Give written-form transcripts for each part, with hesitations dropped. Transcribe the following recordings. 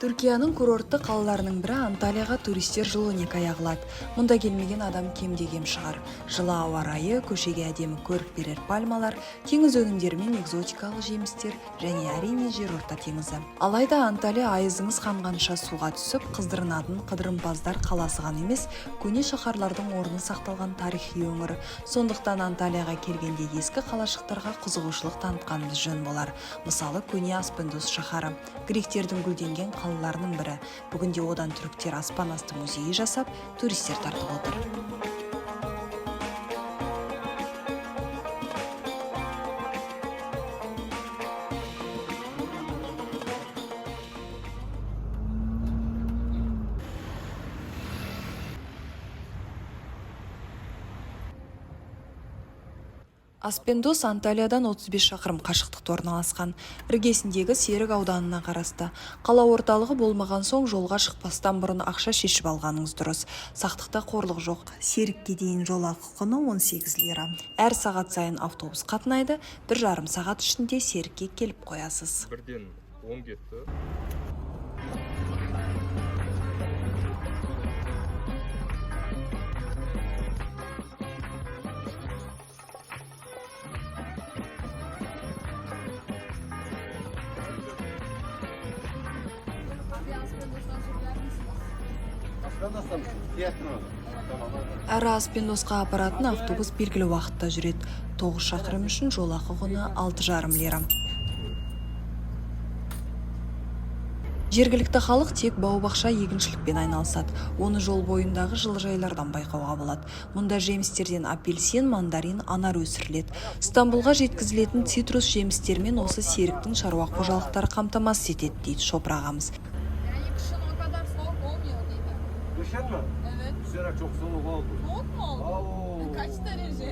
Түркияның курортты қалаларының бірі Анталияға туристер жыл 12 ай ағылады. Мұнда келмеген адам кемде кем шығар. Жылы ауа райы, көшеге әдемі көрік берер пальмалар, теңіз өнімдері мен экзотикалық жемістер және әрине жерорта теңізі. Алайда Анталия айызыңыз қанғанша суға түсіп, қыздырынатын қыдырымпаздар қаласы ғана емес, көне шаһарлардың орны сақталған тарихи өңір. Сондықтан Анталияға келгенде ескі қалашықтарға қызығушылық танытқанымыз жөн болар. Мысалы, көне Аспендос шаһары, гректердің гүлденген қалаларының бірі. Бүгінде одан түріктер аспан асты музейі жасап, туристер тартып отыр. Аспендос Анталиядан 35 шақырым қашықтықта орналасқан. Іргесіндегі Серік ауданына қарасты. Қала орталығы болмаған соң жолға шықпастан бұрын ақша шешіп алғаныңыз дұрыс. Сақтықта қорлық жоқ. Серікке дейін жолақы құны 18 лира. Әр сағат сайын автобус қатынайды. 1,5 сағат ішінде Серікке келіп қоясыз. Бірден 10 кетті. Әрі Аспендосқа апаратын автобус белгілі уақытта жүреді. 9 шақырым үшін жолақы құны 6,5 лира. Жергілікті халық тек бау-бақша егіншілікпен айналысады. Оны жол бойындағы жылыжайлардан байқауға болады. Мұнда жемістерден апельсин, мандарин, анар өсіріледі. Стамбулға жеткізілетін цитрус жемістермен осы Серіктің шаруа қожалықтары қамтамасыз етеді, дейді Шопыр ағамыз. Düşer mi? Evet. Bu sene çok soğuk oldu. Soğuk mu oldu? Oo. Kaç derece?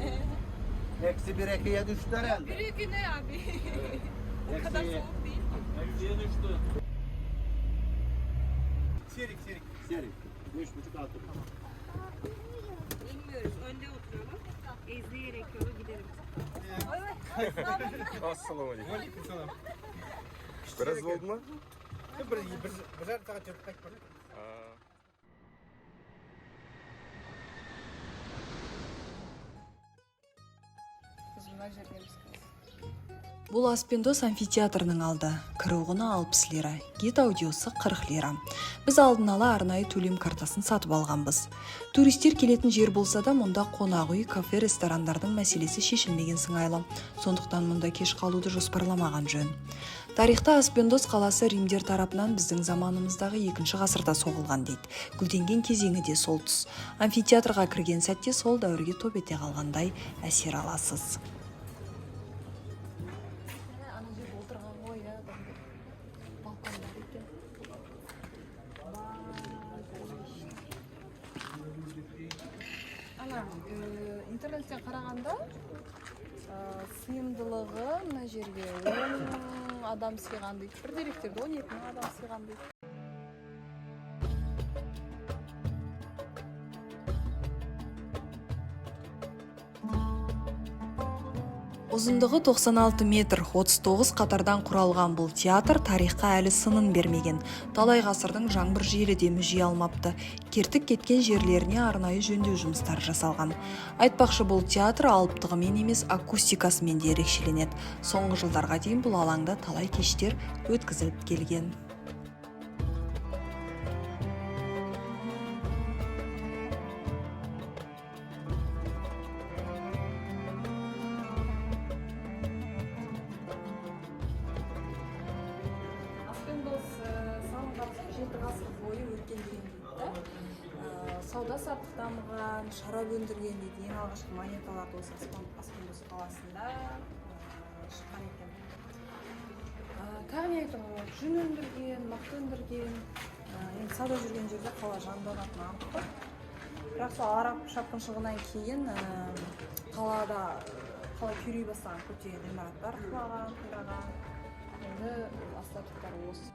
Eksi 1-2'ye düştü herhalde. Bir iki ne abi? O kadar Eksiye. soğuk değil. Eksiye düştü. Serik. 3,5-6. Bilmiyoruz. Önde oturalım. Ezleyerek yolu giderim. Assalamualaikum. Biraz oldu mu? Birer saat çöpmek var. Бұл Аспендос амфитеатрының алды. Кіру құны 60 лира, гид аудиосы 40 лира. Біз алдын ала арнайы төлем картасын сатып алғанбыз. Туристер келетін жер болса да, мұнда қонақ үй, кафе, ресторандардың мәселесі шешілмеген сыңайлы. Сондықтан мұнда кеш қалуды жоспарламаған жөн. Тарихта Аспендос қаласы римдер тарапынан біздің заманымыздағы 2-ші ғасырда соғылған дейді. Гүлденген кезеңі де сол тұс. Амфитеатрға кірген сәтте сол дәуірге топ ете қалғандай әсер аласыз. Интернеттен қарағанда сыйымдылығы мына жерге 10 адам сыйған дейді. Бір деректерде 12 мың адам сыйған дейді. Ұзындығы 96 метр, 39 қатардан құралған бұл театр тарихқа әлі сынын бермеген. Талай ғасырдың жаңбыр желі де мүжи алмапты. Кертік кеткен жерлеріне арнайы жөндеу жұмыстары жасалған. Айтпақшы, бұл театр алыптығымен емес акустикасымен де ерекшеленеді. Соңғы жылдарға дейін бұл алаңда талай кештер өткізіліп келген. Ғасыр бойы өркендеген дейді. Сауда-саттық дамыған, шарап өндірген дейді. Ең алғашқы монеталарды осы Аспендос қаласында шыққан екен. Тағы не айтуға болады? Жүн өндірген, мақта өндірген. Енді сауда жүрген жерде қала жанданатын анық. Бірақ сол араб шапқыншылығынан кейін қалада күйрей бастаған көптеген ғимараттар құлаған, қираған. Енді остатықтар осы.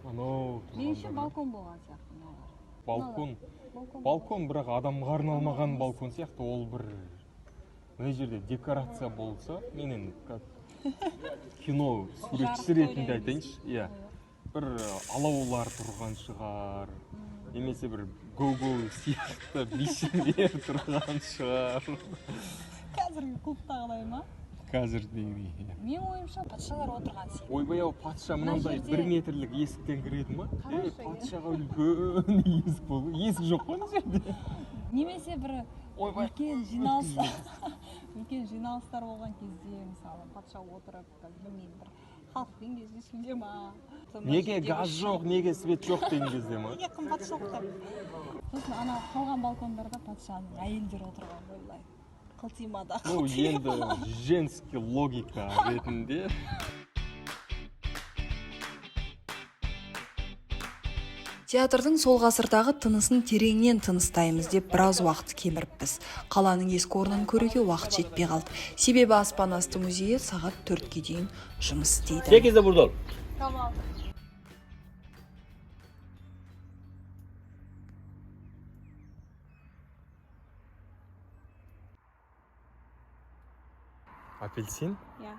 Анау. Меніңше балкон болған сияқты. балкон бірақ адамға арналмаған балкон сияқты, ол бір мына жерде декорация болса, менен как кино суретшісі ретінде айтайыншы, иә, бір алаулар тұрған шығар, немесе бір го-го сияқты бишілер тұрған шығар. қазіргі клубтағыдай ма? Қазірдегідей. Мен ойымша патшалар отырған сияқты. Ойбай ау, патша мынандай 1 метрлік есіктен кіреді ма? Патшаға үлкен есік болу. Есік жоқ қой мына жерде. Немесе бір үлкен жиналыстар болған кезде, мысалы, патша отырып, білмеймін, бір халықпен кездесуде ма? Неге газ жоқ, неге свет жоқ деген кезде ма? Неге қымбатшылықтар? Сосын ана қалған балкондарда патшаның әйелдер отырған ойлай. Қылтимада. Ну, енді женский логика ретінде. Театрдың сол ғасырдағы тынысын тереңнен тыныстаймыз деп біраз уақыт кеміріппіз. Қаланың ескі орнын көруге уақыт жетпей қалды. Себебі аспан асты музейі сағат 4-ке дейін жұмыс істейді. 8'de burada ol. Tamam. Апельсин? Ya.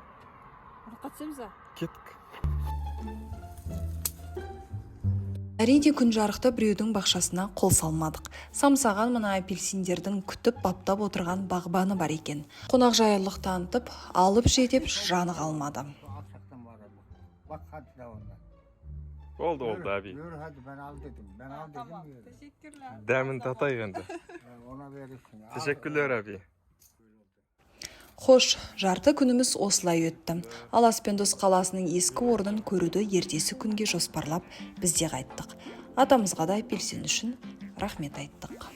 Қатысымыза? Кеттік. Әрине күн жарықта біреудің бақшасына қол салмадық. Самсаған мына апельсиндердің күтіп баптап отырған бағбаны бар екен. Қонақ жайлылық танытып, алып жетеп жаны қалмады. Alçaktan var bu. Bak hadi de ondan. Oldu abi. Yürü hadi ben al dedim. Ben al dedim. Tamam. Yürü. Teşekkürler. Дәмін татайық енді. Ona verirsin. Al. Teşekkürler abi. Хош, жарты күніміз осылай өтті. Ал Аспендос қаласының ескі орнын көруді ертесі күнге жоспарлап бізде қайттық. Атамызға да апельсин үшін рахмет айттық.